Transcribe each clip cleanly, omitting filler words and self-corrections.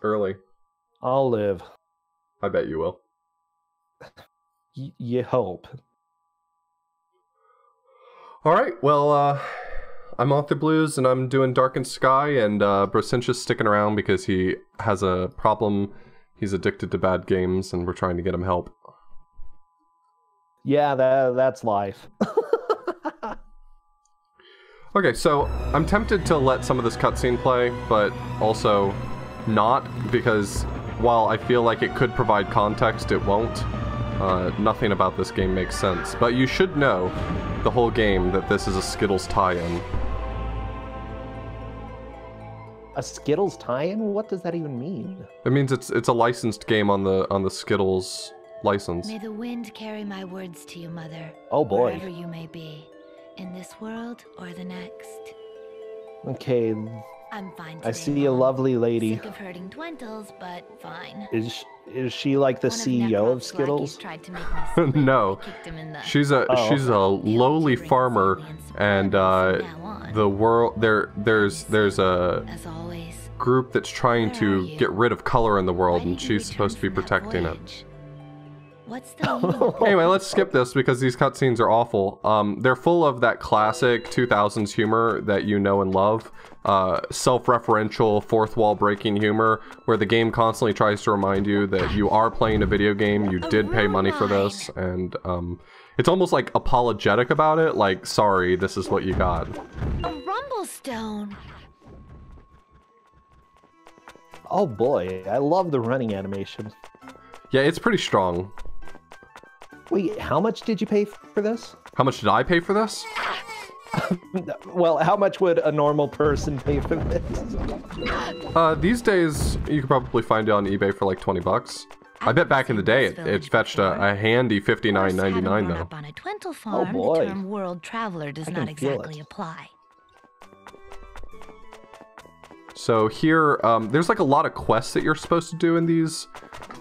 early. I'll live. I bet you will. You hope. All right, well, I'm authorblues, and I'm doing Darkened Skye, and Brosentia's sticking around because he has a problem. He's addicted to bad games, and we're trying to get him help. Yeah, that's life. Okay, so I'm tempted to let some of this cutscene play, but also not, because while I feel like it could provide context, it won't. Nothing about this game makes sense. But you should know the whole game that this is a Skittles tie-in. A Skittles tie-in? What does that even mean? It means it's a licensed game on the Skittles license. May the wind carry my words to you, Mother. Oh boy. Wherever you may be, in this world or the next. Okay, I'm fine today, I see a Mom. lovely lady. Sick of herding twentles, but fine. Is she like the CEO of Skittles? Tried to make me sleep. No, I kicked him in the... she's a lowly farmer, and the world there's a As always, group that's trying Where are to you? get rid of color in the world, why and did you she's supposed to be return from that protecting it. voyage? What's the meaning of Anyway, let's skip this because these cutscenes are awful. They're full of that classic 2000s humor that you know and love. Self-referential, fourth wall breaking humor, where the game constantly tries to remind you that you are playing a video game, you did pay money for this, and it's almost like apologetic about it, like, sorry, this is what you got. A rumblestone. Oh boy, I love the running animation. Yeah, it's pretty strong. Wait, how much did you pay for this? How much did I pay for this? Well, how much would a normal person pay for this? These days, you could probably find it on eBay for like 20 bucks. I bet back in the day it fetched a handy $59.99 though. Up on a twentle farm, boy. the term world traveler does I not can feel exactly it. apply. So here, there's like a lot of quests that you're supposed to do in these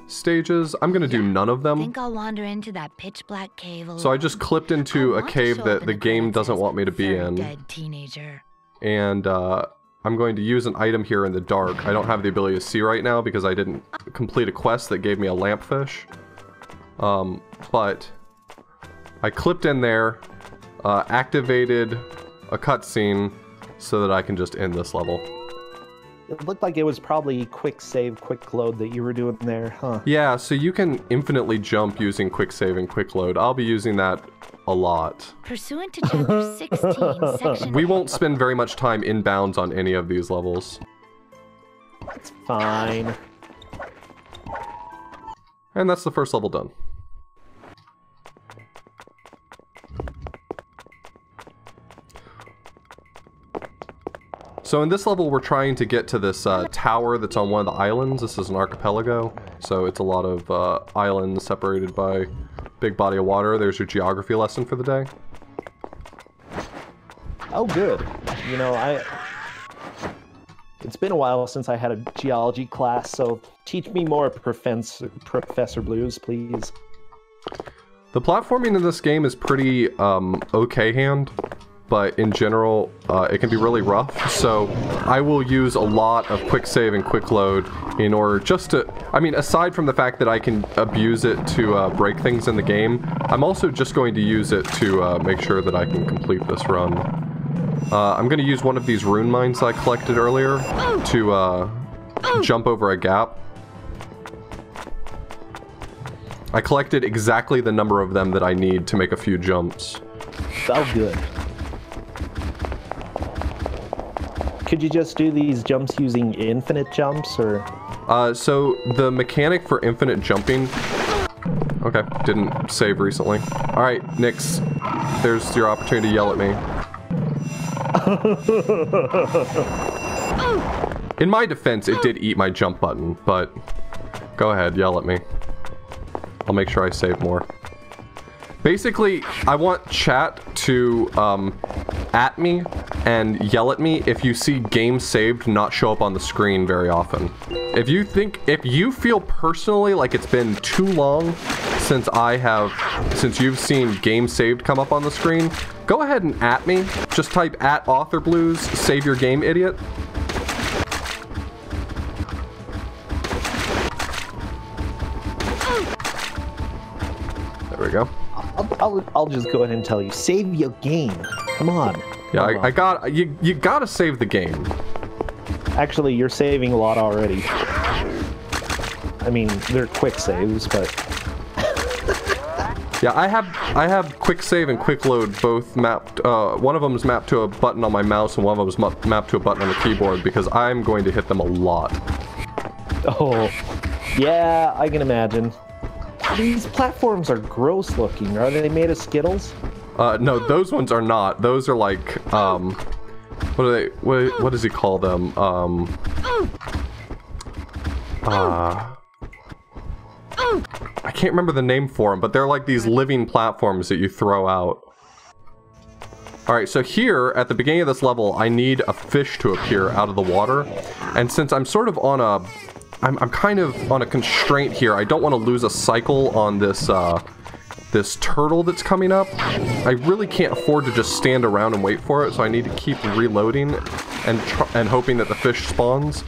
stages. I'm gonna do none of I them. think I'll wander into that pitch black cave alone. So I just clipped into I a want to cave show up that in the game credits doesn't as want me to be very in. Dead teenager. And I'm going to use an item here in the dark. I don't have the ability to see right now because I didn't complete a quest that gave me a lampfish. But I clipped in there, activated a cutscene so that I can just end this level. It looked like it was probably quick save, quick load that you were doing there, huh? Yeah, so you can infinitely jump using quick save and quick load. I'll be using that a lot. Pursuant to chapter 16, section We won't spend very much time inbounds on any of these levels. It's fine. And that's the first level done. So in this level, we're trying to get to this tower that's on one of the islands. This is an archipelago, so it's a lot of islands separated by big body of water. There's your geography lesson for the day. Oh, good. You know, it's been a while since I had a geology class, so teach me more, Professor Blues, please. The platforming in this game is pretty okay hand, but in general, it can be really rough. So I will use a lot of quick save and quick load in order just to, I mean, aside from the fact that I can abuse it to break things in the game, I'm also just going to use it to make sure that I can complete this run. I'm going to use one of these rune mines I collected earlier to jump over a gap. I collected exactly the number of them that I need to make a few jumps. Oh, good. Could you just do these jumps using infinite jumps, or? So the mechanic for infinite jumping... Okay, didn't save recently. Alright, Nyx, there's your opportunity to yell at me. In my defense, it did eat my jump button, but go ahead, yell at me. I'll make sure I save more. Basically, I want chat to at me and yell at me if you see game saved not show up on the screen very often. If you feel personally like it's been too long since you've seen game saved come up on the screen, go ahead and at me. Just type at authorblues, save your game, idiot. we go. I'll just go ahead and tell you. Save your game. Come on. Yeah, I got you gotta save the game. Actually, you're saving a lot already. I mean, they're quick saves, but... Yeah, I have quick save and quick load both mapped. One of them is mapped to a button on my mouse, and one of them is mapped to a button on the keyboard because I'm going to hit them a lot. Oh, yeah, I can imagine. These platforms are gross looking. Are they made of Skittles? No, those ones are not. Those are like, what are they? What does he call them? I can't remember the name for them, but they're like these living platforms that you throw out. Alright, so here, at the beginning of this level, I need a fish to appear out of the water. And since I'm sort of on a... I'm kind of on a constraint here. I don't want to lose a cycle on this, this turtle that's coming up. I really can't afford to just stand around and wait for it, so I need to keep reloading and hoping that the fish spawns.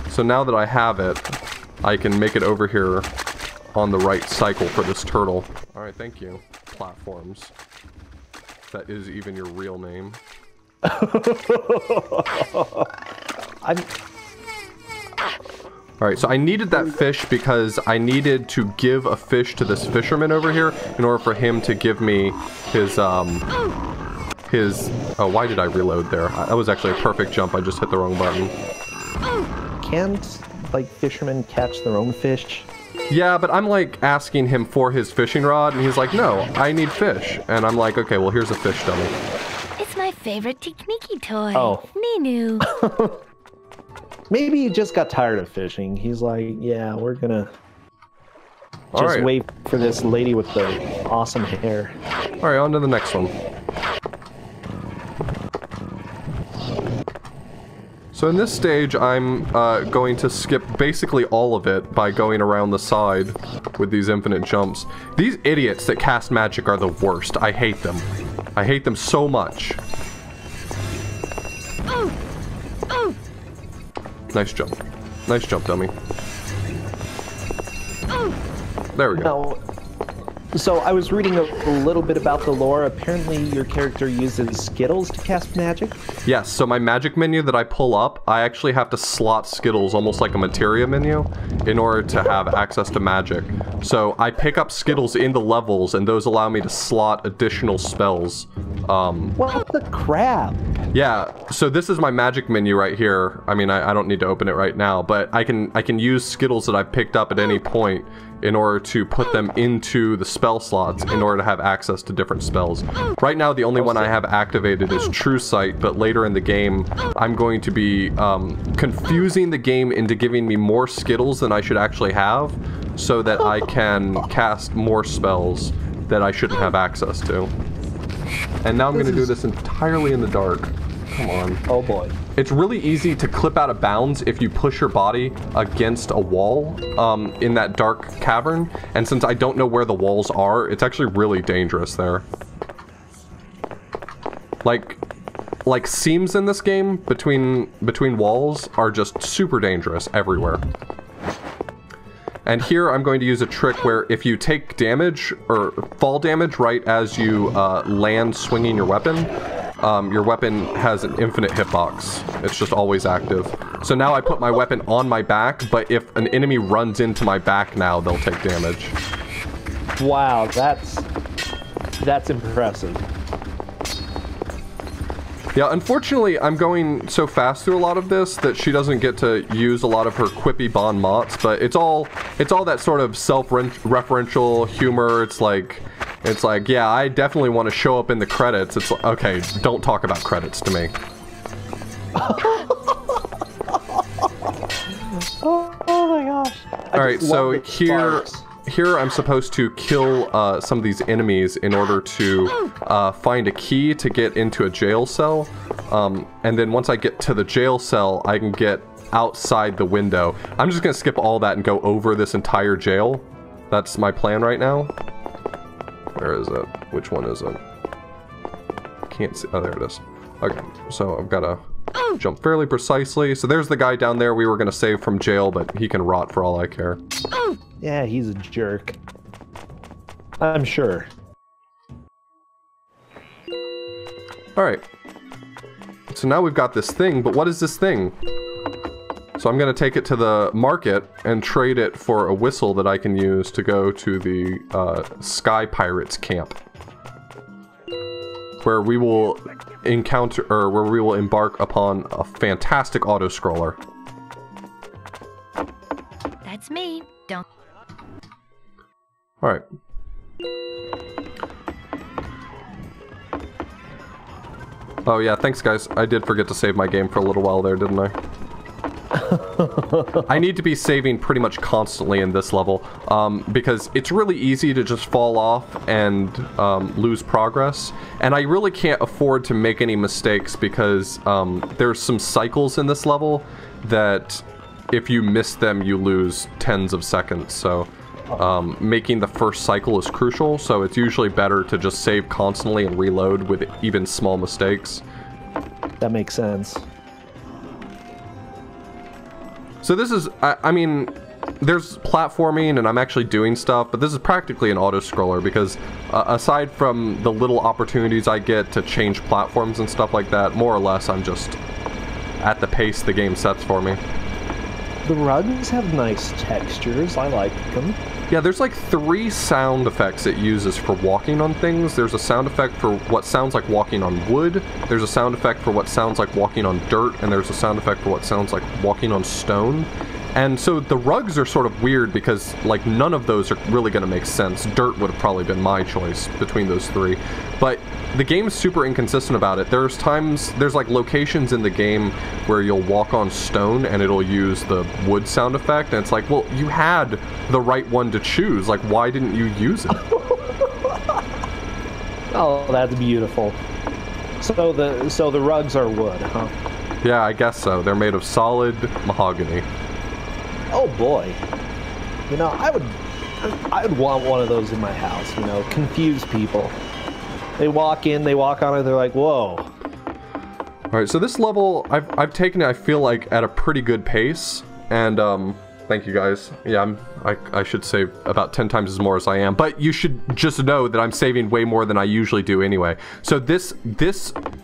So now that I have it, I can make it over here on the right cycle for this turtle. Alright, thank you. Platforms. That is even your real name. Alright, so I needed that fish because I needed to give a fish to this fisherman over here in order for him to give me his, oh, why did I reload there? That was actually a perfect jump, I just hit the wrong button. Can't, like, fishermen catch their own fish? Yeah, but I'm like asking him for his fishing rod, and he's like, no, I need fish. And I'm like, okay, well, here's a fish dummy. It's my favorite Tikniki toy. Oh. Ninu. Maybe he just got tired of fishing. He's like, yeah, we're gonna just wait for this lady with the awesome hair. Alright, on to the next one. So in this stage, I'm going to skip basically all of it by going around the side with these infinite jumps. These idiots that cast magic are the worst. I hate them. I hate them so much. Nice jump. Nice jump, dummy. There we go. Now, so I was reading a little bit about the lore. Apparently your character uses Skittles to cast magic? Yes, so my magic menu that I pull up, I actually have to slot Skittles almost like a materia menu in order to have access to magic. So I pick up Skittles in the levels, and those allow me to slot additional spells. What the crap? Yeah, so this is my magic menu right here. I mean, I don't need to open it right now, but I can use Skittles that I've picked up at any point in order to put them into the spell slots in order to have access to different spells. Right now, the only one I have activated is True Sight, but later in the game, I'm going to be confusing the game into giving me more Skittles than I should actually have, so that I can cast more spells that I shouldn't have access to. And now I'm going to do this entirely in the dark. Come on. Oh boy. It's really easy to clip out of bounds if you push your body against a wall in that dark cavern. And since I don't know where the walls are, it's actually really dangerous there. Like seams in this game between walls are just super dangerous everywhere. And here I'm going to use a trick where if you take damage, or fall damage right as you land swinging your weapon has an infinite hitbox. It's just always active. So now I put my weapon on my back, but if an enemy runs into my back now, they'll take damage. Wow, that's impressive. Yeah, unfortunately, I'm going so fast through a lot of this that she doesn't get to use a lot of her quippy bon mots, but it's all that sort of self-referential humor. It's like, yeah, I definitely want to show up in the credits. It's like, okay, don't talk about credits to me. Oh my gosh. Alright, so here I'm supposed to kill some of these enemies in order to find a key to get into a jail cell. And then once I get to the jail cell, I can get outside the window. I'm just going to skip all that and go over this entire jail. That's my plan right now. Where is it? Which one is it? Can't see. Oh, there it is. Okay, so I've got to jump fairly precisely. So there's the guy down there we were going to save from jail, but he can rot for all I care. Yeah, he's a jerk. I'm sure. Alright. So now we've got this thing, but what is this thing? So I'm going to take it to the market and trade it for a whistle that I can use to go to the Sky Pirates camp. Where we will encounter, or where we will embark upon a fantastic auto-scroller. That's me. Don't. Alright. Oh yeah, thanks guys. I did forget to save my game for a little while there, didn't I? I need to be saving pretty much constantly in this level, because it's really easy to just fall off and lose progress, and I really can't afford to make any mistakes because there's some cycles in this level that if you miss them you lose tens of seconds, so making the first cycle is crucial, so it's usually better to just save constantly and reload with even small mistakes. That makes sense. So this is, I mean, there's platforming and I'm actually doing stuff, but this is practically an auto-scroller because aside from the little opportunities I get to change platforms and stuff like that, more or less I'm just at the pace the game sets for me. The rugs have nice textures. I like them. Yeah, there's like 3 sound effects it uses for walking on things. There's a sound effect for what sounds like walking on wood, there's a sound effect for what sounds like walking on dirt, and there's a sound effect for what sounds like walking on stone. And so the rugs are sort of weird because like none of those are really going to make sense. Dirt would have probably been my choice between those 3. But the game is super inconsistent about it. There's times, there's like locations in the game where you'll walk on stone and it'll use the wood sound effect, and it's like, well, you had the right one to choose. Like, why didn't you use it? Oh, that's beautiful. So the rugs are wood, huh? Yeah, I guess so. They're made of solid mahogany. Oh boy. You know, I would want one of those in my house, you know, confuse people. They walk in, they walk on it, they're like, whoa. Alright, so this level, I've taken it, I feel like, at a pretty good pace, and, thank you guys. Yeah, I should save about 10 times as more as I am, but you should just know that I'm saving way more than I usually do anyway. So this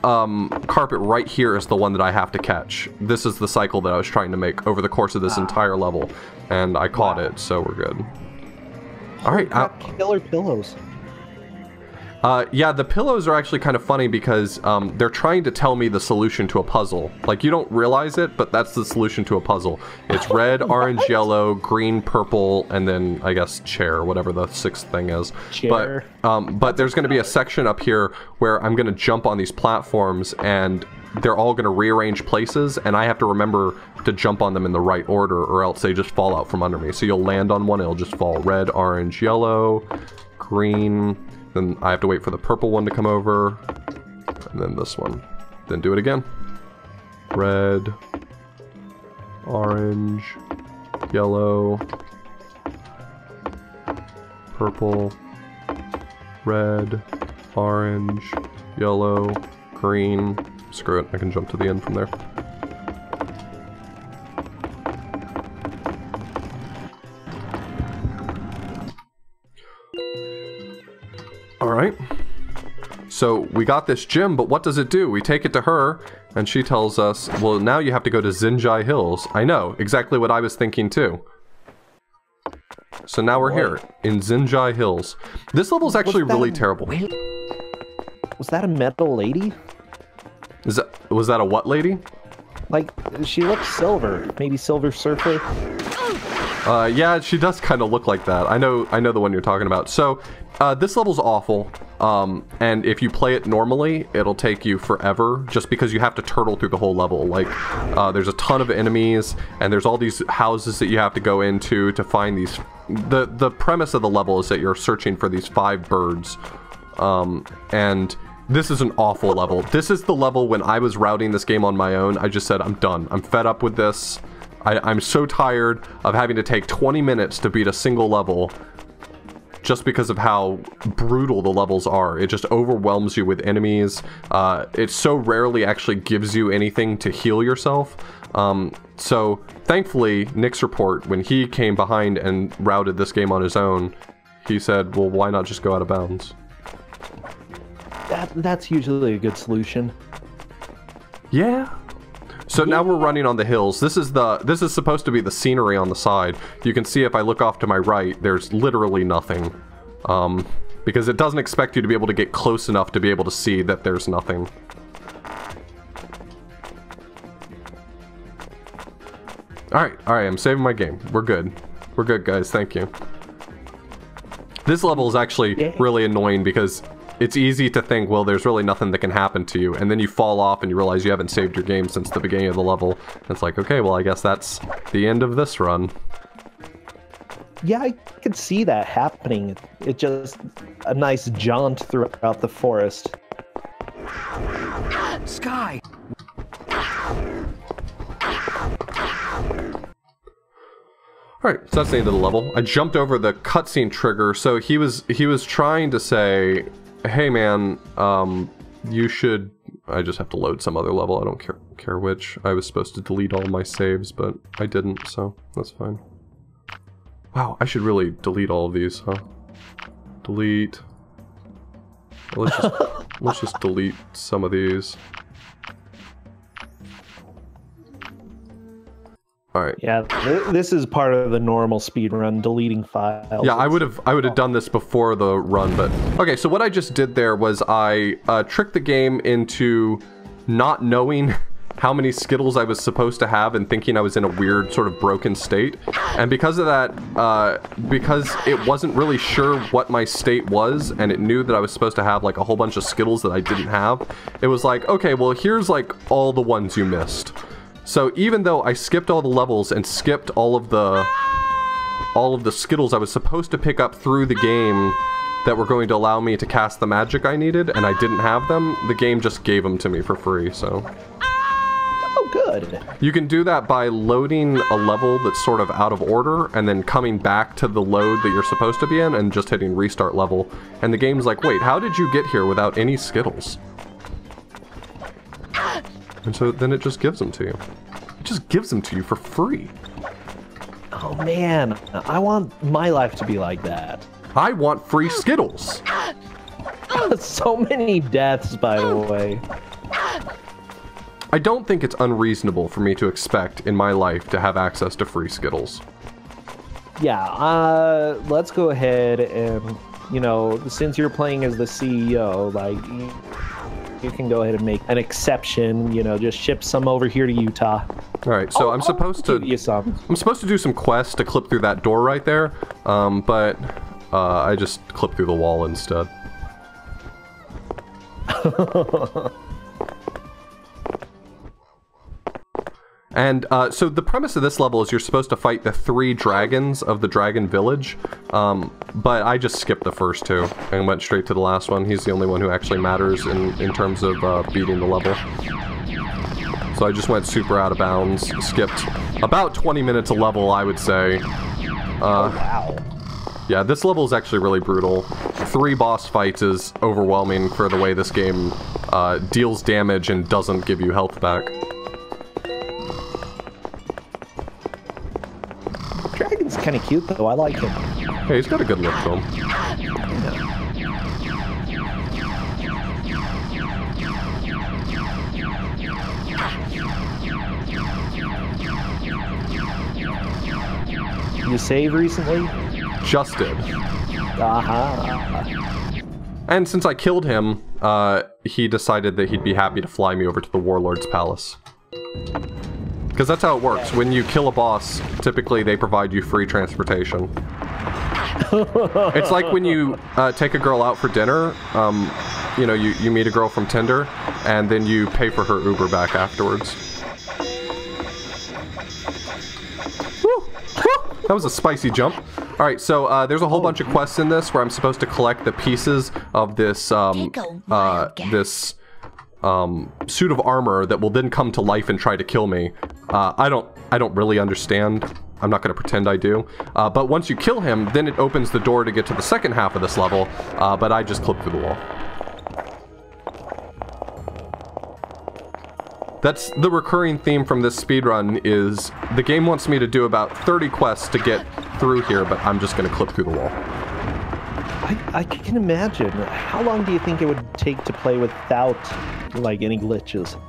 carpet right here is the one that I have to catch. This is the cycle that I was trying to make over the course of this entire level, and I caught it, so we're good. Alright, killer pillows. Yeah, the pillows are actually kind of funny because they're trying to tell me the solution to a puzzle. Like, you don't realize it, but that's the solution to a puzzle. It's red, orange, yellow, green, purple, and then, I guess, chair, whatever the 6th thing is. Chair. But there's going to be a section up here where I'm going to jump on these platforms, and they're all going to rearrange places, and I have to remember to jump on them in the right order, or else they just fall out from under me. So you'll land on one, it'll just fall red, orange, yellow, green... Then I have to wait for the purple one to come over, and then this one. Then do it again. Red, orange, yellow, purple, red, orange, yellow, green. Screw it, I can jump to the end from there. Alright, so we got this gem, but what does it do? We take it to her, and she tells us, well, now you have to go to Skye Hills. I know, exactly what I was thinking too. So now we're here, in Skye Hills. This level's actually really terrible. Was that a metal lady? Was that a what lady? Like, she looks silver. Maybe Silver Surfer? Yeah, she does kind of look like that. I know the one you're talking about. So, this level's awful, and if you play it normally, it'll take you forever, just because you have to turtle through the whole level. Like, there's a ton of enemies, and there's all these houses that you have to go into to find these... The premise of the level is that you're searching for these 5 birds, and this is an awful level. This is the level when I was routing this game on my own, I just said, I'm done. I'm fed up with this. I'm so tired of having to take 20 minutes to beat a single level just because of how brutal the levels are. It just overwhelms you with enemies. It so rarely actually gives you anything to heal yourself. So thankfully, Nick's report, when he came behind and routed this game on his own, he said, well, why not just go out of bounds? That's usually a good solution. Yeah. So now we're running on the hills. This is supposed to be the scenery on the side. You can see if I look off to my right, there's literally nothing. Because it doesn't expect you to be able to get close enough to be able to see that there's nothing. Alright, I'm saving my game. We're good. We're good, guys. Thank you. This level is actually really annoying because it's easy to think, well, there's really nothing that can happen to you, and then you fall off and you realize you haven't saved your game since the beginning of the level. It's like, okay, well, I guess that's the end of this run. Yeah, I could see that happening. It's just a nice jaunt throughout the forest. Skye! Alright, so that's the end of the level. I jumped over the cutscene trigger, so he was trying to say, hey man, you should... I just have to load some other level, I don't care which. I was supposed to delete all my saves, but I didn't, so that's fine. Wow, I should really delete all of these, huh? Delete. Let's just delete some of these. Alright. Yeah, this is part of the normal speedrun, deleting files. Yeah, I would have done this before the run, but... Okay, so what I just did there was I tricked the game into not knowing how many Skittles I was supposed to have and thinking I was in a weird sort of broken state. And because of that, because it wasn't really sure what my state was, and it knew that I was supposed to have like a whole bunch of Skittles that I didn't have, it was like, okay, well here's like all the ones you missed. So even though I skipped all the levels and skipped all of the Skittles I was supposed to pick up through the game that were going to allow me to cast the magic I needed, and I didn't have them, the game just gave them to me for free, so... Oh, good. You can do that by loading a level that's sort of out of order, and then coming back to the load that you're supposed to be in, and just hitting restart level. And the game's like, wait, how did you get here without any Skittles? And so then it just gives them to you. It just gives them to you for free. Oh man, I want my life to be like that. I want free Skittles. So many deaths, by the way. I don't think it's unreasonable for me to expect in my life to have access to free Skittles. Yeah, let's go ahead and, you know, since you're playing as the CEO, like... You can go ahead and make an exception, you know, just ship some over here to Utah. Alright, so I'm supposed to... give you some. I'm supposed to do some quests to clip through that door right there, but I just clipped through the wall instead. And so the premise of this level is you're supposed to fight the 3 dragons of the dragon village, but I just skipped the first 2 and went straight to the last one. He's the only one who actually matters in terms of beating the level. So I just went super out of bounds, skipped about 20 minutes a level, I would say. Wow. Yeah, this level is actually really brutal. 3 boss fights is overwhelming for the way this game deals damage and doesn't give you health back. Dragon's kind of cute, though. I like him. Hey, he's got a good look to him. You saved recently? Just did. Uh-huh. And since I killed him, he decided that he'd be happy to fly me over to the Warlord's Palace. Because that's how it works. When you kill a boss, typically they provide you free transportation. It's like when you take a girl out for dinner, you know, you meet a girl from Tinder, and then you pay for her Uber back afterwards. Woo! Woo! That was a spicy jump. Alright, so there's a whole bunch of quests in this where I'm supposed to collect the pieces of this, suit of armor that will then come to life and try to kill me. I don't really understand. I'm not going to pretend I do. But once you kill him, then it opens the door to get to the second half of this level, but I just clipped through the wall. That's the recurring theme from this speedrun is the game wants me to do about 30 quests to get through here, but I'm just going to clip through the wall. I can imagine. How long do you think it would take to play without, like, any glitches?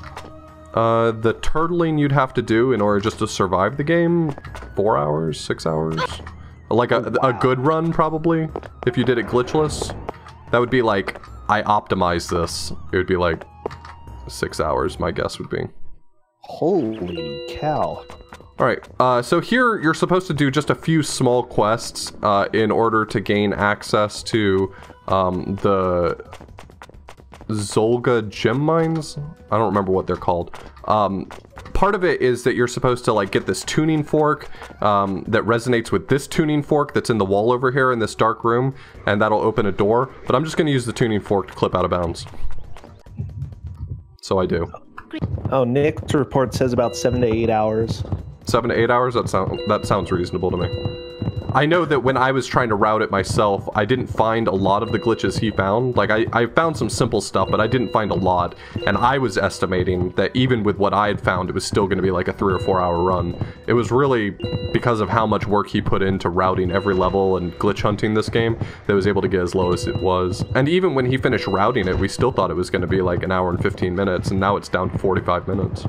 The turtling you'd have to do in order just to survive the game, 4 hours, 6 hours? Like a good run, probably, if you did it glitchless. That would be like, I optimized this. It would be like 6 hours, my guess would be. Holy cow. Alright, so here you're supposed to do just a few small quests in order to gain access to the Zolga gem mines? I don't remember what they're called. Part of it is that you're supposed to like get this tuning fork that resonates with this tuning fork that's in the wall over here in this dark room, and that'll open a door. But I'm just going to use the tuning fork to clip out of bounds. So I do. Oh, Nick's report says about 7 to 8 hours. 7 to 8 hours? That sounds reasonable to me. I know that when I was trying to route it myself, I didn't find a lot of the glitches he found. Like, I found some simple stuff, but I didn't find a lot. And I was estimating that even with what I had found, it was still going to be like a 3 or 4 hour run. It was really because of how much work he put into routing every level and glitch hunting this game that it was able to get as low as it was. And even when he finished routing it, we still thought it was going to be like 1 hour and 15 minutes, and now it's down to 45 minutes.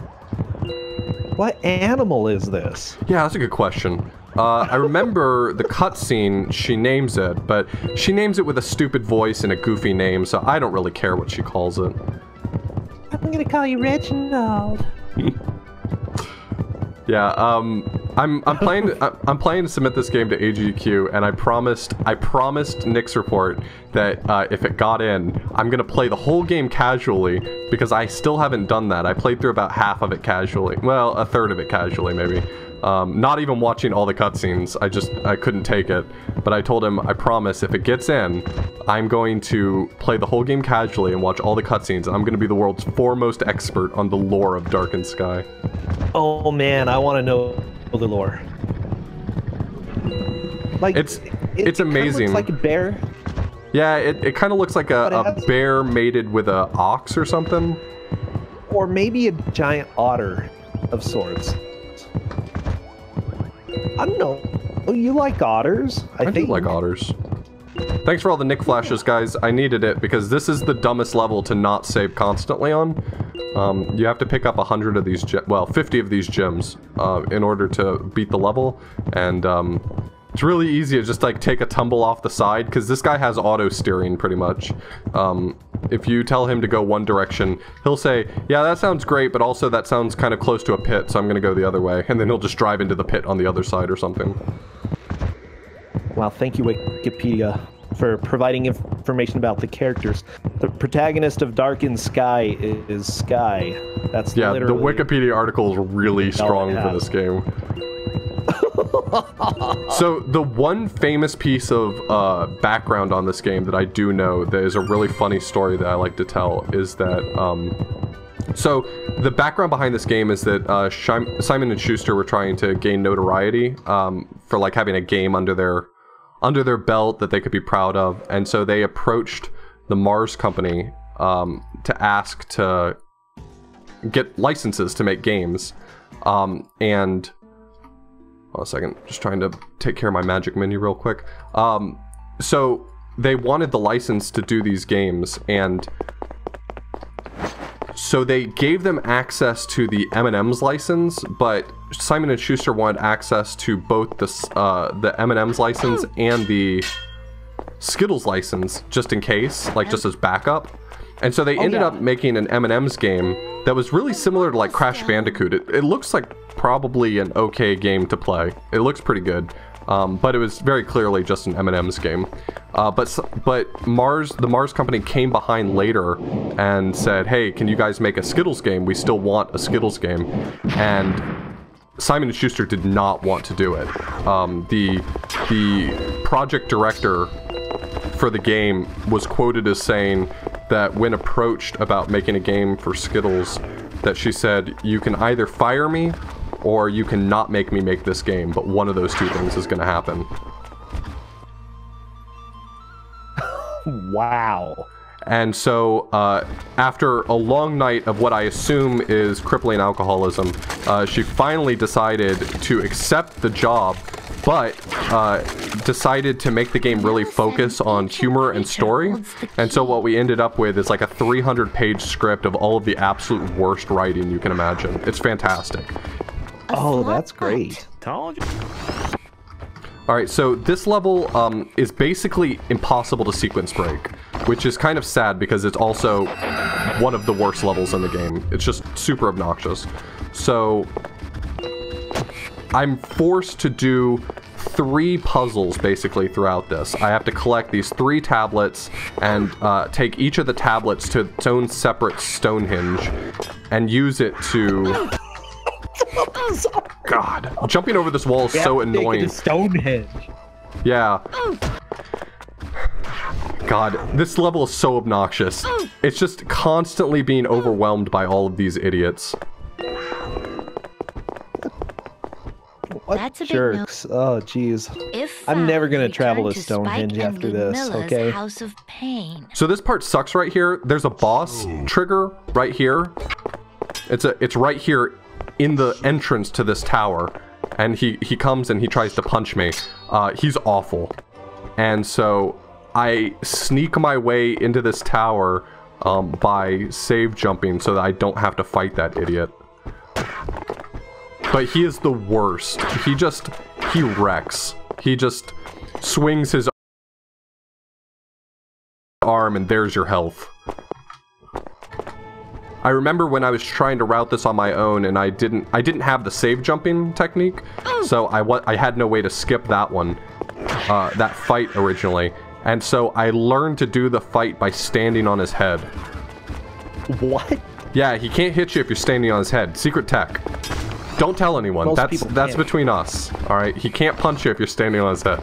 What animal is this? Yeah, that's a good question. I remember the cutscene, she names it, but she names it with a stupid voice and a goofy name, so I don't really care what she calls it. I'm gonna call you Reginald. Yeah, I'm planning to submit this game to AGQ, and I promised Nick's report that if it got in, I'm gonna play the whole game casually, because I still haven't done that. I played through about half of it casually. Well, a third of it casually, maybe. Not even watching all the cutscenes. I couldn't take it. But I told him, I promise, if it gets in, I'm going to play the whole game casually and watch all the cutscenes, and I'm going to be the world's foremost expert on the lore of Darkened Skye. Oh man, I want to know the lore. Like, it's it amazing. Looks like a bear. Yeah, it kind of looks like a bear mated with a ox or something. Or maybe a giant otter of sorts. I don't know. Oh, you like otters? I think. do like otters. Thanks for all the Nick flashes, guys. I needed it because this is the dumbest level to not save constantly on. You have to pick up 100 of these, 50 of these gems in order to beat the level, and it's really easy to just like take a tumble off the side because this guy has auto steering pretty much. If you tell him to go one direction, he'll say, yeah, that sounds great, but also that sounds kind of close to a pit, so I'm gonna go the other way, and then he'll just drive into the pit on the other side or something. Wow, thank you, Wikipedia, for providing information about the characters. The protagonist of Darkened Skye is Skye. That's literally... the Wikipedia article is really strong for this game. So the one famous piece of background on this game that I do know that is a really funny story that I like to tell is that so the background behind this game is that Simon & Schuster were trying to gain notoriety for like having a game under their belt that they could be proud of, and so they approached the Mars company to ask to get licenses to make games, and hold on a second, just trying to take care of my magic menu real quick. So they wanted the license to do these games, and so they gave them access to the M&M's license, but Simon & Schuster wanted access to both the M&M's license and the Skittles license, just in case, like just as backup. And so they ended up making an M&M's game that was really similar to like Crash Bandicoot. It looks like probably an okay game to play. It looks pretty good, but it was very clearly just an M&M's game. But the Mars company came behind later and said, hey, can you guys make a Skittles game? We still want a Skittles game. And Simon & Schuster did not want to do it. The project director for the game was quoted as saying that when approached about making a game for Skittles, that she said, you can either fire me or you can not make me make this game, but one of those two things is going to happen. Wow. And so, after a long night of what I assume is crippling alcoholism, she finally decided to accept the job, but decided to make the game really focus on humor and story. And so what we ended up with is like a 300-page script of all of the absolute worst writing you can imagine. It's fantastic. Oh, that's great. Alright, so this level is basically impossible to sequence break, which is kind of sad because it's also one of the worst levels in the game. It's just super obnoxious. So I'm forced to do 3 puzzles basically throughout this. I have to collect these 3 tablets and take each of the tablets to its own separate Stonehenge and use it to... God, jumping over this wall is so annoying. Stonehenge. Yeah. God, this level is so obnoxious. It's just constantly being overwhelmed by all of these idiots. What That's a big jerks? Oh, jeez. I'm never gonna travel to Stonehenge after this, okay? House of Pain. So this part sucks right here. There's a boss trigger right here. It's right here in the entrance to this tower, and he comes and he tries to punch me. He's awful, and so I sneak my way into this tower by save jumping so that I don't have to fight that idiot. But he is the worst. He wrecks. He just swings his arm and there's your health. I remember when I was trying to route this on my own and I didn't have the save jumping technique, so I had no way to skip that one, that fight originally, and so I learned to do the fight by standing on his head. What? Yeah, he can't hit you if you're standing on his head. Secret tech. Don't tell anyone. Most That's between us. All right, he can't punch you if you're standing on his head.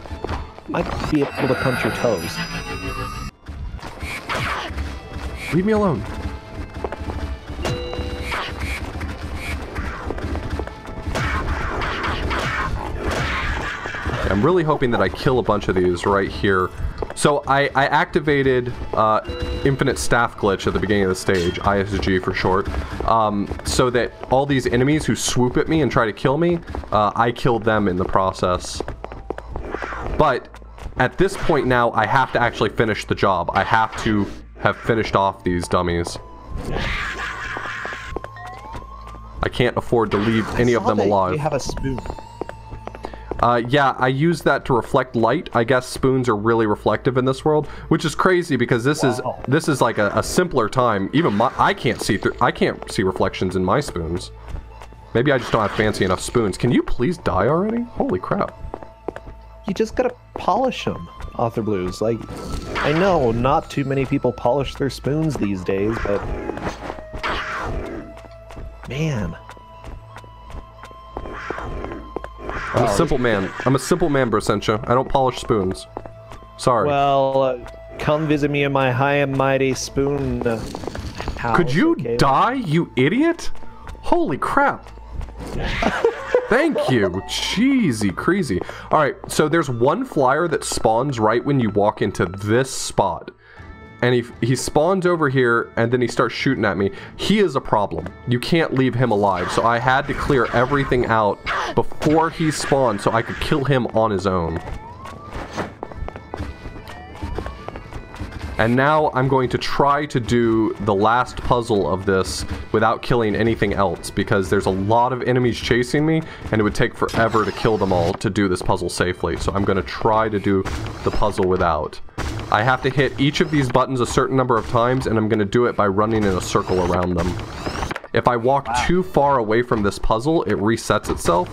Might be able to punch your toes. Leave me alone. I'm really hoping that I kill a bunch of these right here. So I activated Infinite Staff Glitch at the beginning of the stage, ISG for short, so that all these enemies who swoop at me and try to kill me, I killed them in the process. But at this point now, I have to actually finish the job. I have to have finished off these dummies. I can't afford to leave any of them alive. You have a spoon. Yeah, I use that to reflect light. I guess spoons are really reflective in this world, which is crazy because this is like a simpler time. Even I can't see reflections in my spoons. Maybe I just don't have fancy enough spoons. Can you please die already? Holy crap. You just gotta polish them, authorblues. Like, I know not too many people polish their spoons these days, but man. I'm a simple man. I'm a simple man, Brasentia. I don't polish spoons. Sorry. Well, come visit me in my high and mighty spoon house. Could you die, you idiot? Holy crap. Thank you. Cheesy crazy. Alright, so there's one flyer that spawns right when you walk into this spot. And he spawns over here, and then he starts shooting at me. He is a problem. You can't leave him alive. So I had to clear everything out before he spawned so I could kill him on his own. And now I'm going to try to do the last puzzle of this without killing anything else, because there's a lot of enemies chasing me, and it would take forever to kill them all to do this puzzle safely. So I'm going to try to do the puzzle without. I have to hit each of these buttons a certain number of times, and I'm going to do it by running in a circle around them. If I walk too far away from this puzzle, it resets itself,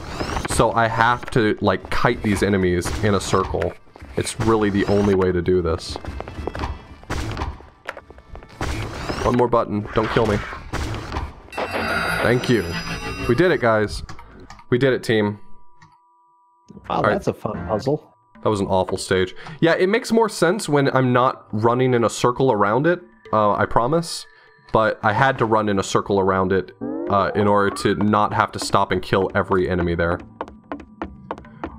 so I have to, like, kite these enemies in a circle. It's really the only way to do this. One more button. Don't kill me. Thank you. We did it, guys. We did it, team. Wow, that's a fun puzzle. That was an awful stage. Yeah, it makes more sense when I'm not running in a circle around it, I promise. But I had to run in a circle around it in order to not have to stop and kill every enemy there.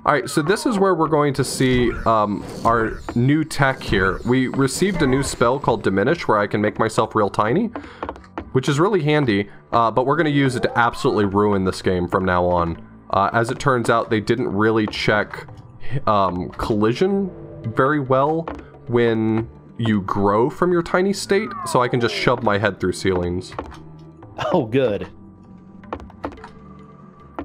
Alright, so this is where we're going to see our new tech here. We received a new spell called Diminish, where I can make myself real tiny, which is really handy, but we're going to use it to absolutely ruin this game from now on. As it turns out, they didn't really check collision very well when you grow from your tiny state, so I can just shove my head through ceilings. Oh, good.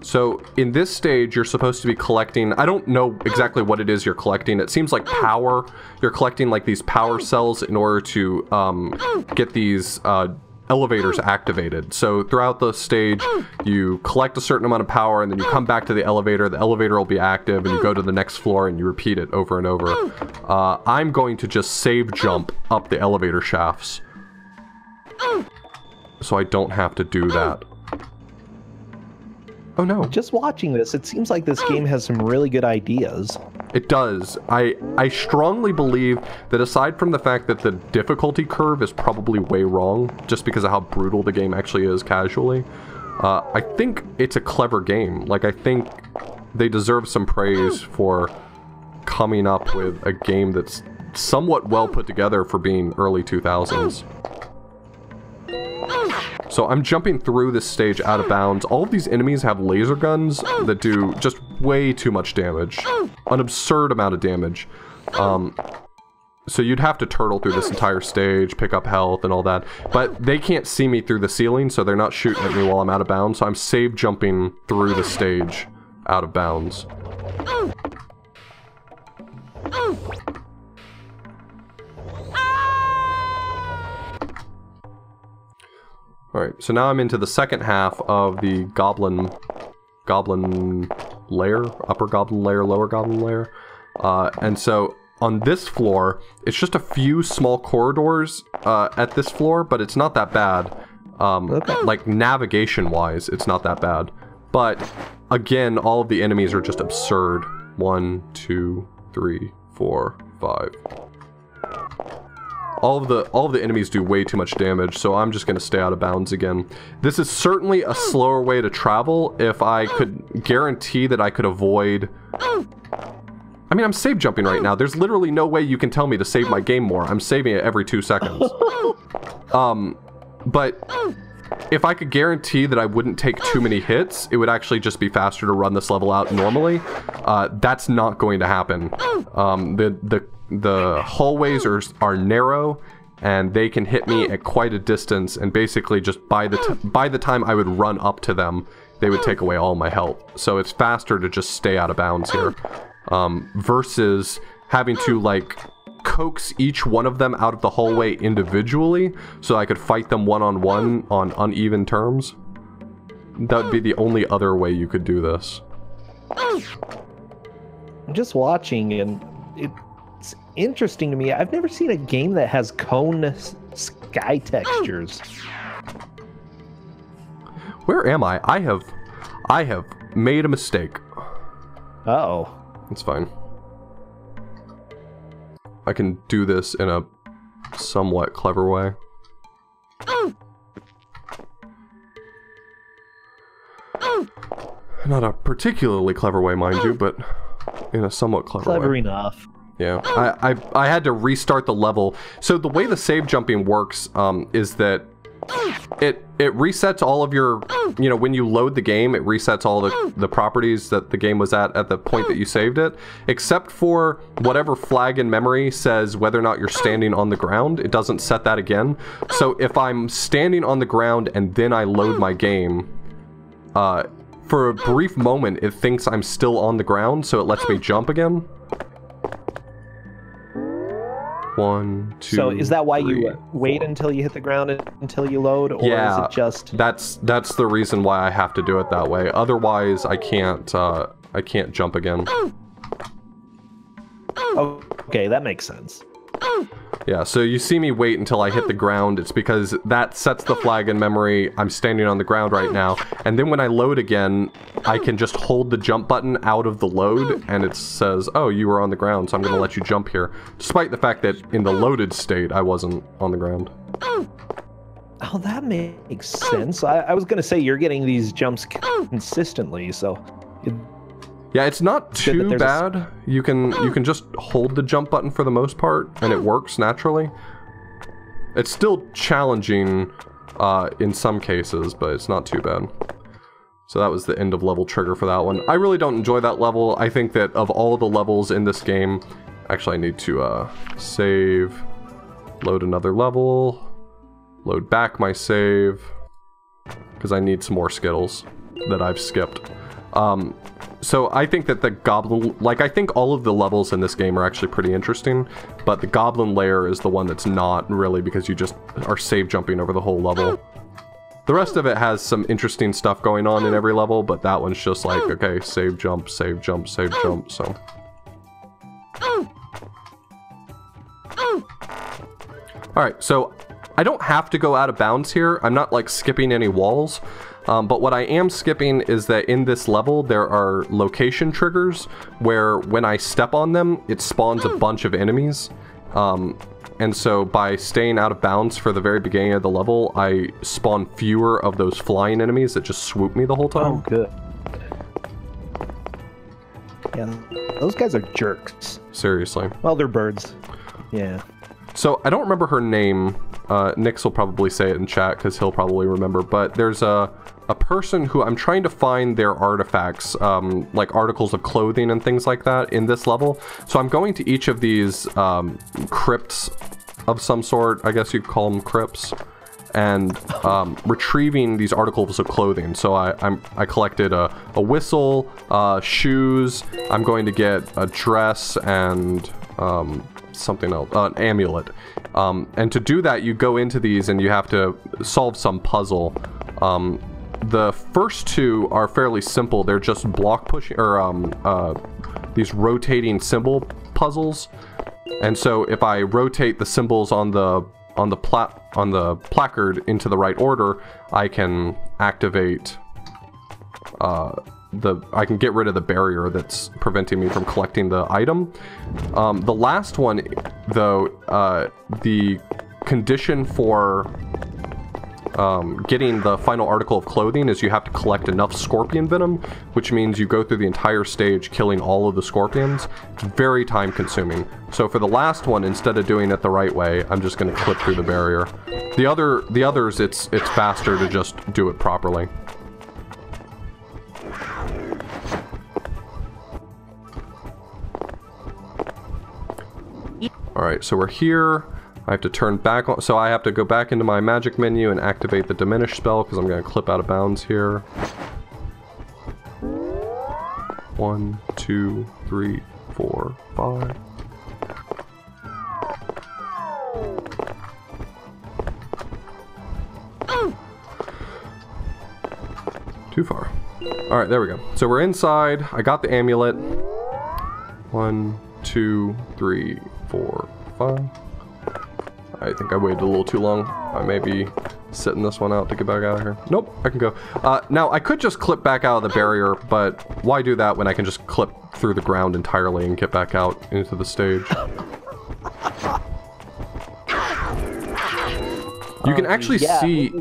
So in this stage, you're supposed to be collecting, I don't know exactly what it is you're collecting. It seems like power. You're collecting like these power cells in order to get these elevators activated. So throughout the stage, you collect a certain amount of power and then you come back to the elevator will be active, and you go to the next floor and you repeat it over and over. I'm going to just save jump up the elevator shafts, so I don't have to do that. Oh no. Just watching this, it seems like this game has some really good ideas. It does. I strongly believe that aside from the fact that the difficulty curve is probably way wrong, just because of how brutal the game actually is casually, I think it's a clever game. Like, I think they deserve some praise for coming up with a game that's somewhat well put together for being early 2000s. So I'm jumping through this stage out of bounds. All of these enemies have laser guns that do just way too much damage. An absurd amount of damage. So you'd have to turtle through this entire stage, pick up health and all that. But they can't see me through the ceiling, so they're not shooting at me while I'm out of bounds. So I'm save jumping through the stage out of bounds. Alright, so now I'm into the second half of the goblin lair, upper goblin lair, lower goblin lair. And so on this floor, it's just a few small corridors at this floor, but it's not that bad. Like navigation-wise, it's not that bad. But again, all of the enemies are just absurd. 1, 2, 3, 4, 5. All of the enemies do way too much damage, so I'm just going to stay out of bounds again. This is certainly a slower way to travel. If I could guarantee that I could avoid... I mean, I'm save jumping right now. There's literally no way you can tell me to save my game more. I'm saving it every 2 seconds. But if I could guarantee that I wouldn't take too many hits, it would actually just be faster to run this level out normally. That's not going to happen. The hallways are narrow, and they can hit me at quite a distance, and basically just by the time I would run up to them, they would take away all my health. So it's faster to just stay out of bounds here, versus having to like coax each one of them out of the hallway individually so I could fight them one-on-one on uneven terms. That would be the only other way you could do this. I'm just watching, and it's interesting to me. I've never seen a game that has cone sky textures. Where am I? I have made a mistake. Uh-oh. It's fine. I can do this in a somewhat clever way. Not a particularly clever way, mind you, but in a somewhat clever way. Clever enough. Yeah, I had to restart the level. So the way the save jumping works is that it resets all of your, you know, when you load the game, it resets all the properties that the game was at the point that you saved it, except for whatever flag in memory says whether or not you're standing on the ground. It doesn't set that again. So if I'm standing on the ground and then I load my game, for a brief moment it thinks I'm still on the ground, so it lets me jump again. 1, 2, So is that why 3, you wait until you hit the ground until you load, or yeah, is it just... That's the reason why I have to do it that way. Otherwise, I can't jump again. Okay, that makes sense. Yeah, so you see me wait until I hit the ground. It's because that sets the flag in memory. I'm standing on the ground right now. And then when I load again, I can just hold the jump button out of the load, and it says, oh, you were on the ground, so I'm going to let you jump here. Despite the fact that in the loaded state, I wasn't on the ground. Oh, that makes sense. I was going to say you're getting these jumps consistently, so... Yeah, it's not too bad. You can just hold the jump button for the most part, and it works naturally. It's still challenging in some cases, but it's not too bad. So that was the end of level trigger for that one. I really don't enjoy that level. I think that of all the levels in this game, actually I need to save, load another level, load back my save, because I need some more Skittles that I've skipped. So I think that the Goblin, like I think all of the levels in this game are actually pretty interesting, but the Goblin lair is the one that's not really, because you just are save jumping over the whole level. The rest of it has some interesting stuff going on in every level, but that one's just like, okay, save jump, save jump, save jump, so. Alright, so I don't have to go out of bounds here. I'm not like skipping any walls. But what I am skipping is that in this level, there are location triggers where when I step on them, it spawns a bunch of enemies. And so by staying out of bounds for the very beginning of the level, I spawn fewer of those flying enemies that just swoop me the whole time. Oh, good. Yeah, those guys are jerks. Seriously. Well, they're birds. Yeah. So I don't remember her name. Nix will probably say it in chat because he'll probably remember. But there's a person who I'm trying to find their artifacts, like articles of clothing and things like that in this level. So I'm going to each of these crypts of some sort, I guess you'd call them crypts, and retrieving these articles of clothing. So I collected a whistle, shoes. I'm going to get a dress and something else, an amulet. And to do that, you go into these and you have to solve some puzzle. The first two are fairly simple. They're just block pushing, or these rotating symbol puzzles. And so if I rotate the symbols on the placard into the right order, I can activate I can get rid of the barrier that's preventing me from collecting the item. The last one, though, the condition for getting the final article of clothing is you have to collect enough scorpion venom, which means you go through the entire stage killing all of the scorpions. It's very time consuming. So for the last one, instead of doing it the right way, I'm just going to clip through the barrier. The others, it's faster to just do it properly. Alright, so we're here. I have to turn back on, so I have to go back into my magic menu and activate the diminish spell because I'm going to clip out of bounds here. 1, 2, 3, 4, 5. Too far. Alright, there we go. So we're inside. I got the amulet. 1, 2, 3, 4, 5. I think I waited a little too long. I may be sitting this one out to get back out of here. Nope, I can go. Now, I could just clip back out of the barrier, but why do that when I can just clip through the ground entirely and get back out into the stage? You can actually see...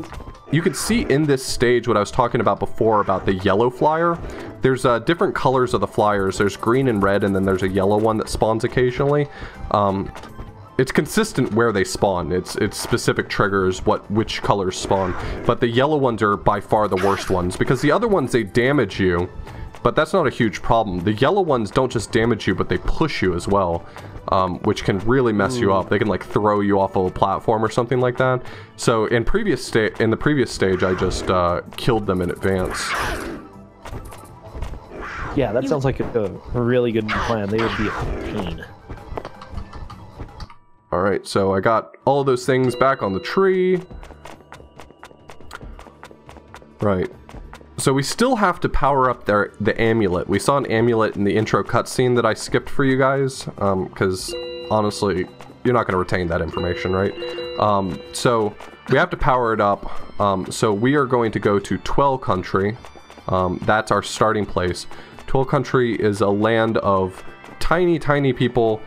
You can see in this stage what I was talking about before about the yellow flyer. There's different colors of the flyers. There's green and red, and then there's a yellow one that spawns occasionally. It's consistent where they spawn. It's specific triggers which colors spawn. But the yellow ones are by far the worst ones, because the other ones, they damage you, but that's not a huge problem. The yellow ones don't just damage you, but they push you as well. Which can really mess you up. They can like throw you off of a platform or something like that. So in the previous stage, I just killed them in advance. Yeah, that sounds like a really good plan. They would be a pain. All right, so I got all of those things back on the tree. Right. So we still have to power up the amulet. We saw an amulet in the intro cutscene that I skipped for you guys, because honestly, you're not going to retain that information, right? So we have to power it up. So we are going to go to Twelve Country. That's our starting place. Twelve Country is a land of tiny, tiny people.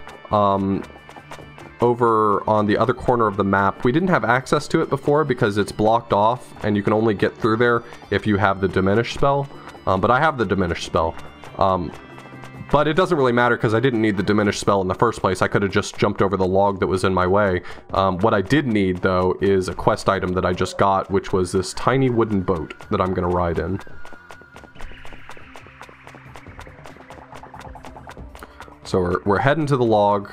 Over on the other corner of the map. We didn't have access to it before because it's blocked off and you can only get through there if you have the diminish spell. But I have the diminish spell. But it doesn't really matter because I didn't need the diminish spell in the first place. I could have just jumped over the log that was in my way. What I did need though is a quest item that I just got, which was this tiny wooden boat that I'm going to ride in. So we're heading to the log.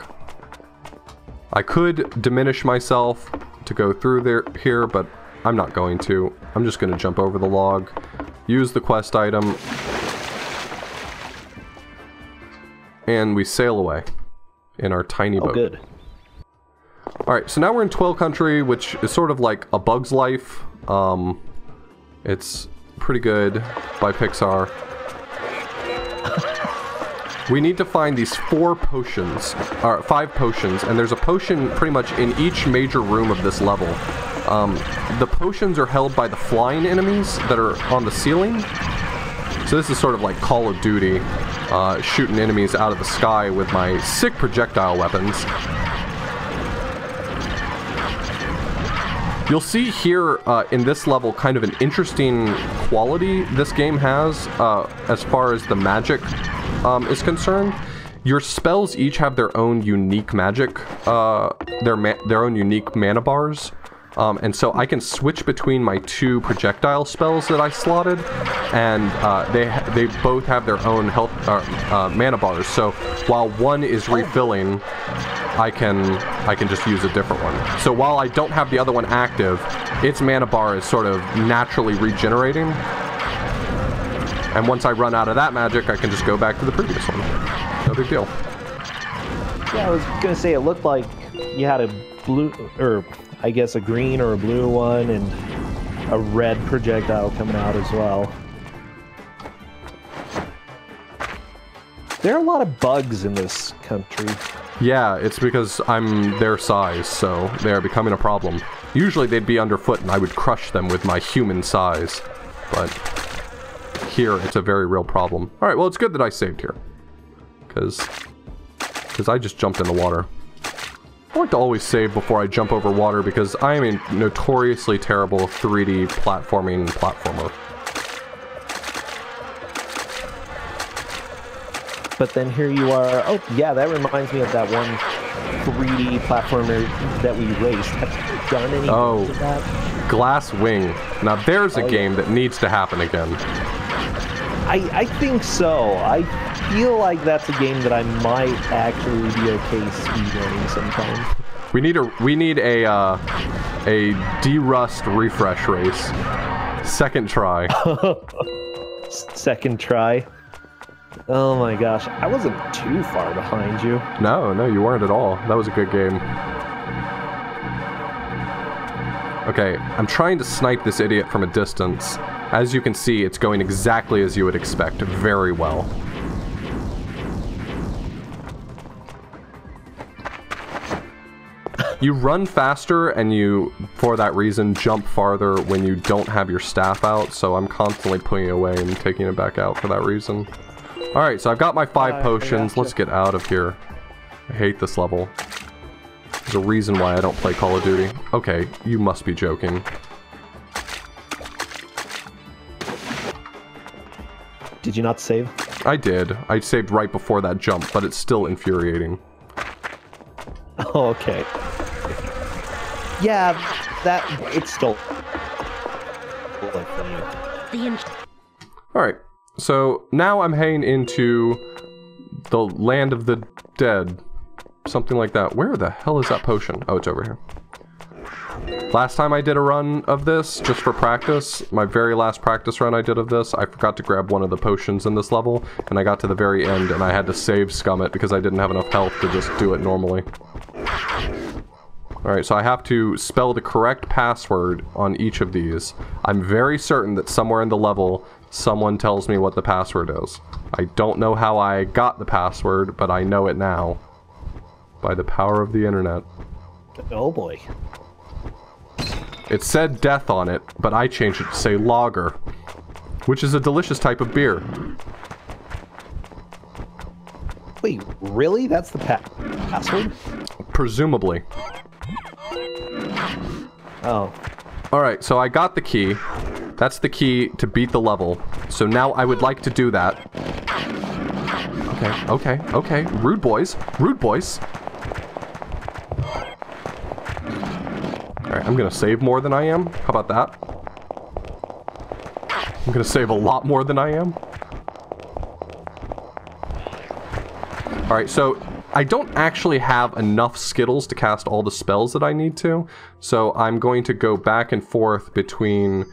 I could diminish myself to go through here, but I'm not going to. I'm just going to jump over the log, use the quest item, and we sail away in our tiny boat. Oh, good. Alright, so now we're in Twill Country, which is sort of like A Bug's Life. It's pretty good by Pixar. We need to find these 5 potions, and there's a potion pretty much in each major room of this level. The potions are held by the flying enemies that are on the ceiling. So this is sort of like Call of Duty, shooting enemies out of the sky with my sick projectile weapons. You'll see here in this level kind of an interesting quality this game has as far as the magic is concerned. Your spells each have their own unique magic, their own unique mana bars. And so I can switch between my 2 projectile spells that I slotted, and they both have their own health mana bars. So while one is refilling, I can just use a different one. So while I don't have the other one active, its mana bar is sort of naturally regenerating. And once I run out of that magic, I can just go back to the previous one. No big deal. Yeah, I was gonna say it looked like you had a blue, or I guess a green or a blue one, and a red projectile coming out as well. There are a lot of bugs in this country. Yeah, it's because I'm their size, so they're becoming a problem. Usually they'd be underfoot and I would crush them with my human size, but here it's a very real problem. Alright, well it's good that I saved here, because I just jumped in the water. I like to always save before I jump over water because I am a notoriously terrible 3D platformer. But then here you are. Oh, yeah, that reminds me of that one 3D platformer that we raced. Have you done any of that? Glass Wing. Now there's a game that needs to happen again. I think so. I feel like that's a game that I might actually be okay speedrunning sometime. We need a de-rust refresh race. Second try. Second try. Oh my gosh, I wasn't too far behind you. No, you weren't at all. That was a good game. Okay, I'm trying to snipe this idiot from a distance. As you can see, it's going exactly as you would expect. Very well. You run faster, and you, for that reason, jump farther when you don't have your staff out, so I'm constantly putting it away and taking it back out for that reason. Alright, so I've got my 5 potions. Let's get out of here. I hate this level. There's a reason why I don't play Call of Duty. Okay, you must be joking. Did you not save? I did. I saved right before that jump, but it's still infuriating. Oh, okay. Yeah, it's still... Alright, so now I'm heading into the land of the dead. Something like that. Where the hell is that potion? Oh, it's over here. Last time I did a run of this, just for practice, my very last practice run I did of this, I forgot to grab one of the potions in this level, and I got to the very end, and I had to save scum it because I didn't have enough health to just do it normally. Alright, so I have to spell the correct password on each of these. I'm very certain that somewhere in the level, someone tells me what the password is. I don't know how I got the password, but I know it now. By the power of the internet. Oh boy. It said death on it, but I changed it to say lager, which is a delicious type of beer. Wait, really? That's the password? Presumably. Oh. Alright, so I got the key. That's the key to beat the level. So now I would like to do that. Okay. Rude boys. Rude boys. Alright, I'm gonna save more than I am. How about that? I'm gonna save a lot more than I am. Alright, so I don't actually have enough Skittles to cast all the spells that I need to, so I'm going to go back and forth between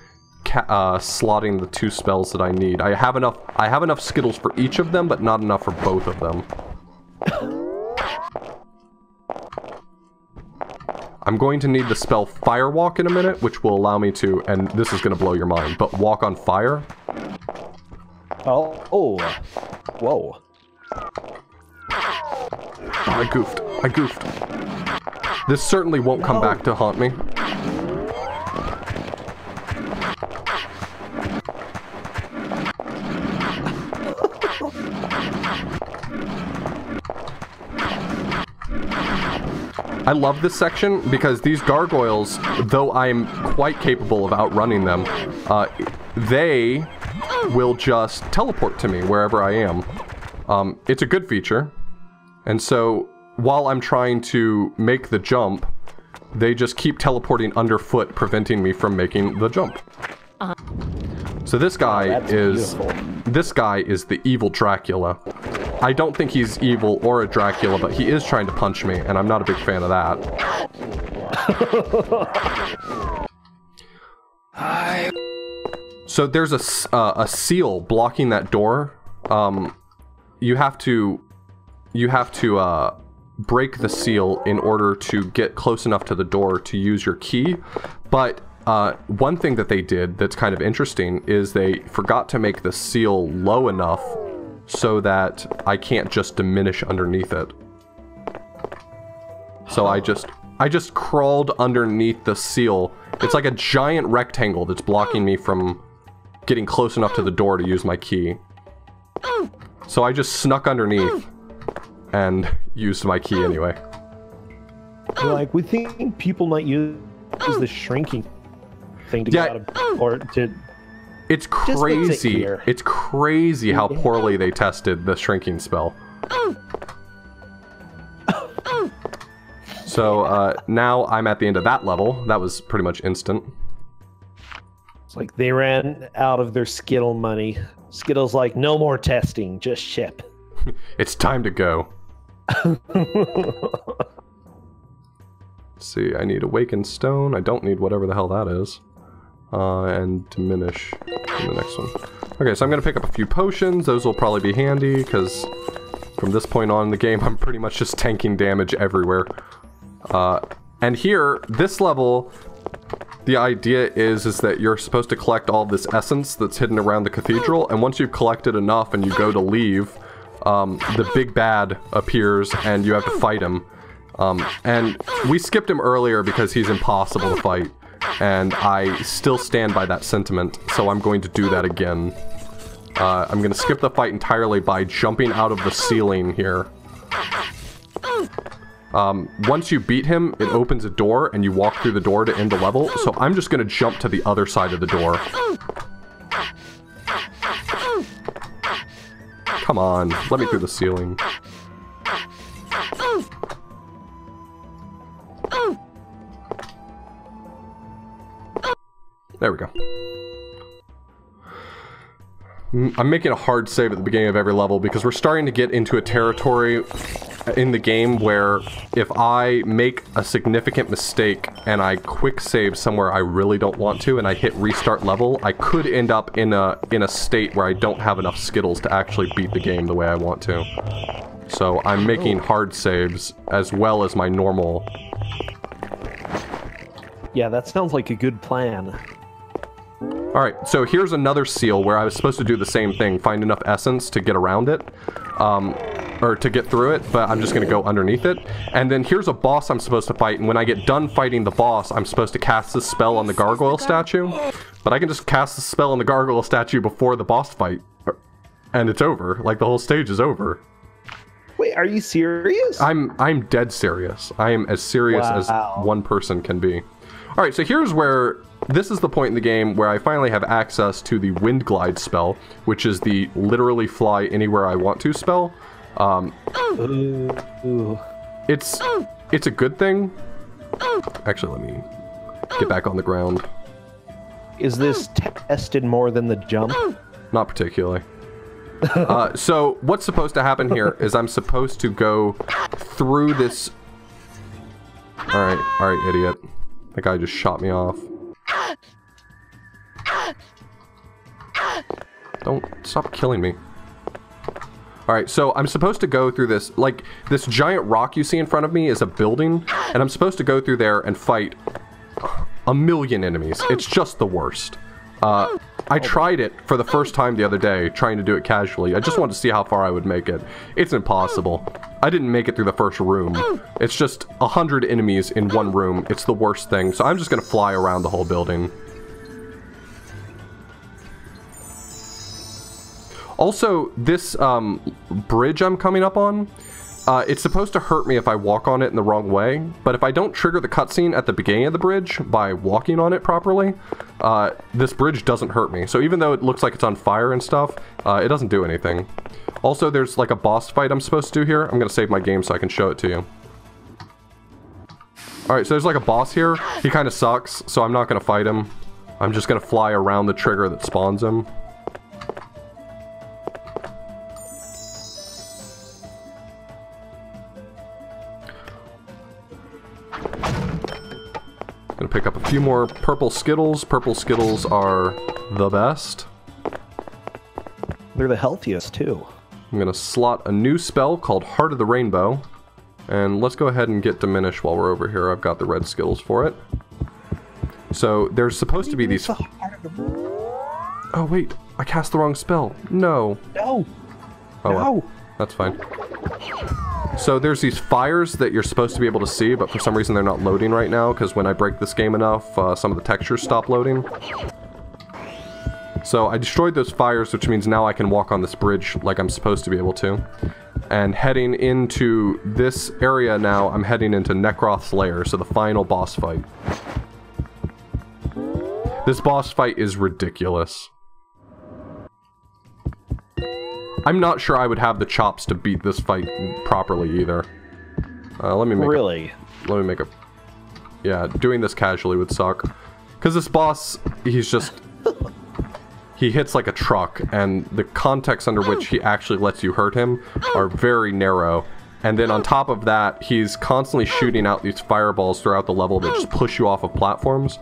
slotting the 2 spells that I need. I have enough Skittles for each of them, but not enough for both of them. I'm going to need the spell Firewalk in a minute, which will allow me to, and this is going to blow your mind, but walk on fire. Oh, whoa. Oh, I goofed. This certainly won't come back to haunt me. I love this section because these gargoyles, though I'm quite capable of outrunning them, they will just teleport to me wherever I am. It's a good feature, and so while I'm trying to make the jump, they just keep teleporting underfoot, preventing me from making the jump. So this guy is the evil Dracula. I don't think he's evil or a Dracula, but he is trying to punch me, and I'm not a big fan of that. So there's a seal blocking that door. You have to break the seal in order to get close enough to the door to use your key. But one thing that they did that's kind of interesting is they forgot to make the seal low enough so that I can't just diminish underneath it. So I just crawled underneath the seal. It's like a giant rectangle that's blocking me from getting close enough to the door to use my key. So I just snuck underneath and used my key anyway. Like, we think people might use the shrinking thing to get out of, or to... It's crazy. It's crazy how poorly they tested the shrinking spell. So now I'm at the end of that level. That was pretty much instant. It's like they ran out of their Skittle money. Skittle's like, no more testing, just ship. It's time to go. Let's see, I need Awakened Stone. I don't need whatever the hell that is. And Diminish in the next one. Okay, so I'm going to pick up a few potions. Those will probably be handy, because from this point on in the game, I'm pretty much just tanking damage everywhere. And here, this level, the idea is that you're supposed to collect all this essence that's hidden around the cathedral, and once you've collected enough and you go to leave, the big bad appears and you have to fight him. And we skipped him earlier because he's impossible to fight. And I still stand by that sentiment, so I'm going to do that again. I'm going to skip the fight entirely by jumping out of the ceiling here. Once you beat him, it opens a door, and you walk through the door to end the level, so I'm just going to jump to the other side of the door. Come on, let me through the ceiling. There we go. I'm making a hard save at the beginning of every level because we're starting to get into a territory in the game where if I make a significant mistake and I quick save somewhere I really don't want to and I hit restart level, I could end up in a state where I don't have enough Skittles to actually beat the game the way I want to. So I'm making hard saves as well as my normal. Yeah, that sounds like a good plan. Alright, so here's another seal where I was supposed to do the same thing, find enough essence to get around it, or to get through it, but I'm just going to go underneath it. And then here's a boss I'm supposed to fight, and when I get done fighting the boss, I'm supposed to cast this spell on the gargoyle statue, but I can just cast the spell on the gargoyle statue before the boss fight, and it's over. Like, the whole stage is over. Wait, are you serious? I'm dead serious. I am as serious as one person can be. Alright, so here's where... This is the point in the game where I finally have access to the Wind Glide spell, which is the literally fly anywhere I want to spell. It's a good thing. Actually, let me get back on the ground. Is this tested more than the jump? Not particularly. So what's supposed to happen here is I'm supposed to go through this... Alright, idiot. That guy just shot me off. Don't stop killing me. Alright, so I'm supposed to go through this, like, this giant rock you see in front of me is a building, and I'm supposed to go through there and fight a million enemies. It's just the worst. I tried it for the first time the other day, trying to do it casually. I just wanted to see how far I would make it. It's impossible. I didn't make it through the first room. It's just 100 enemies in one room. It's the worst thing, so I'm just gonna fly around the whole building. Also, this bridge I'm coming up on, it's supposed to hurt me if I walk on it in the wrong way, but if I don't trigger the cutscene at the beginning of the bridge by walking on it properly, this bridge doesn't hurt me. So even though it looks like it's on fire and stuff, it doesn't do anything. Also, there's like a boss fight I'm supposed to do here. I'm gonna save my game so I can show it to you. Alright, so there's like a boss here. He kind of sucks, so I'm not gonna fight him. I'm just gonna fly around the trigger that spawns him. Gonna pick up a few more purple Skittles. Purple Skittles are the best. They're the healthiest, too. I'm gonna slot a new spell called Heart of the Rainbow. And let's go ahead and get Diminish while we're over here. I've got the red Skittles for it. So, there's supposed to be these... Oh, wait. I cast the wrong spell. No. No. Oh, no. well. That's fine. So there's these fires that you're supposed to be able to see, but for some reason they're not loading right now, because when I break this game enough, some of the textures stop loading. So I destroyed those fires, which means now I can walk on this bridge like I'm supposed to be able to. And heading into this area now, I'm heading into Nekroth's lair, so the final boss fight. This boss fight is ridiculous. I'm not sure I would have the chops to beat this fight properly either. Let me make a... Yeah, doing this casually would suck. Because this boss, he's just... He hits like a truck, and the context under which he actually lets you hurt him are very narrow. And then on top of that, he's constantly shooting out these fireballs throughout the level that just push you off of platforms.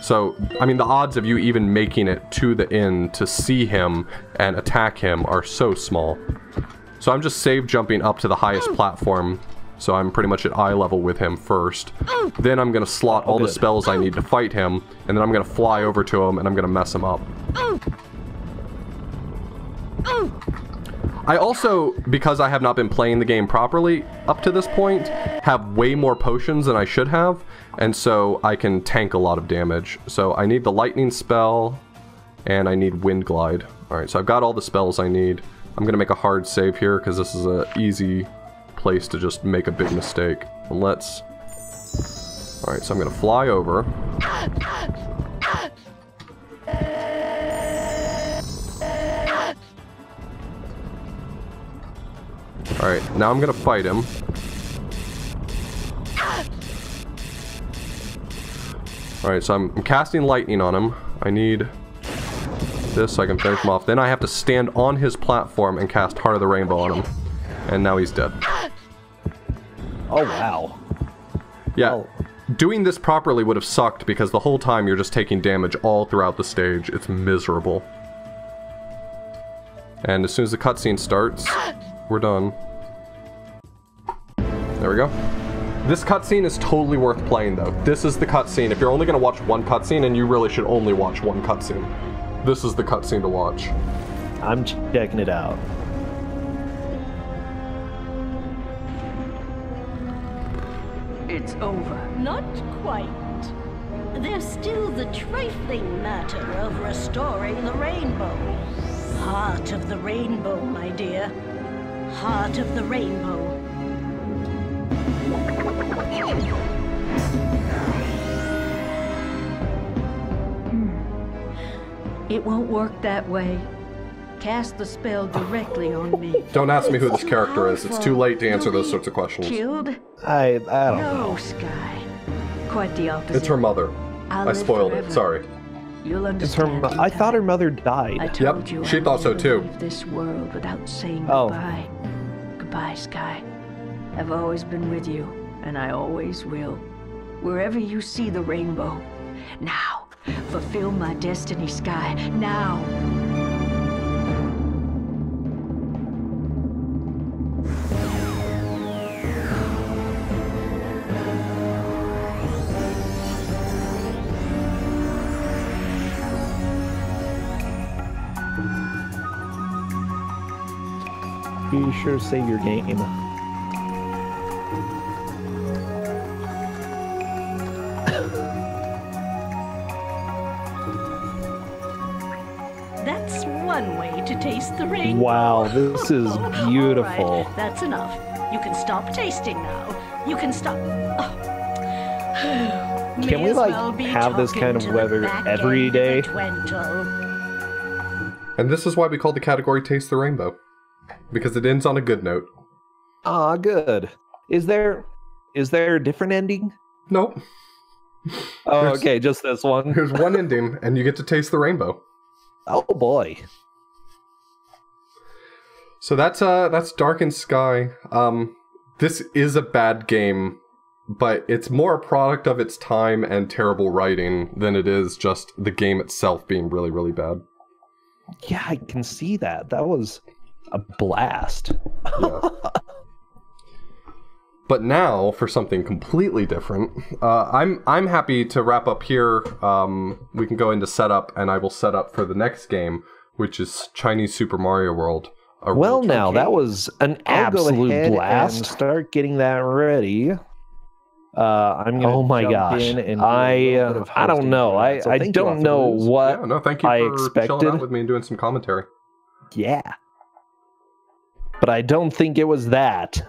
So, I mean, the odds of you even making it to the end to see him and attack him are so small. So I'm just save jumping up to the highest platform, so I'm pretty much at eye level with him first. Then I'm gonna slot all the spells I need to fight him, and then I'm gonna fly over to him and I'm gonna mess him up. I also, because I have not been playing the game properly up to this point, have way more potions than I should have, and so I can tank a lot of damage. So I need the lightning spell, and I need wind glide. Alright, so I've got all the spells I need. I'm gonna make a hard save here, because this is an easy place to just make a big mistake. And let's... Alright, so I'm gonna fly over. Alright, now I'm gonna fight him. Alright, so I'm casting lightning on him. I need this so I can finish him off. Then I have to stand on his platform and cast Heart of the Rainbow on him. And now he's dead. Oh, wow. Yeah, Oh. Doing this properly would have sucked because the whole time you're just taking damage all throughout the stage. It's miserable. And as soon as the cutscene starts, we're done. There we go. This cutscene is totally worth playing, though. This is the cutscene. If you're only going to watch one cutscene, and you really should only watch one cutscene, this is the cutscene to watch. I'm checking it out. It's over. Not quite. There's still the trifling matter of restoring the rainbow. Heart of the rainbow, my dear. Heart of the rainbow. It won't work that way. Cast the spell directly on me. Don't ask me who this character is. It's too late to answer those sorts of questions. Killed? I don't know. No, Skye. Quite the opposite. It's her mother. I'll I live spoiled forever. it. Sorry. You'll It's her. understand. in I thought her time. mother I died. told you she I thought so never too. leave this world without saying Oh. goodbye. Goodbye, Skye. I've always been with you, and I always will. Wherever you see the rainbow. Now, fulfill my destiny, Skye. Now. Be sure to save your game. That's one way to taste the rainbow. Wow, this is All beautiful. right, that's enough. You can stop tasting now. You can stop. Oh. Can we, like, have this kind of weather every day? And this is why we call the category Taste the Rainbow. Because it ends on a good note. Ah, good. Is there a different ending? Nope. Oh, There's- okay, just this one. There's one ending, and you get to taste the rainbow. Oh boy. So that's Darkened Skye. This is a bad game, but it's more a product of its time and terrible writing than it is just the game itself being really, really bad. Yeah, I can see that. That was a blast. Yeah. But now for something completely different. I'm happy to wrap up here. We can go into setup, and I will set up for the next game, which is Chinese Super Mario World. Well, now that was an I'll go absolute ahead blast. and Start getting that ready. I'm gonna. Oh my jump gosh. in and do a I little bit of I don't hosting know. for that. So I thank you, don't know authorblues. what Yeah, no, thank you I for chilling expected. out with me and doing some commentary. Yeah. But I don't think it was that.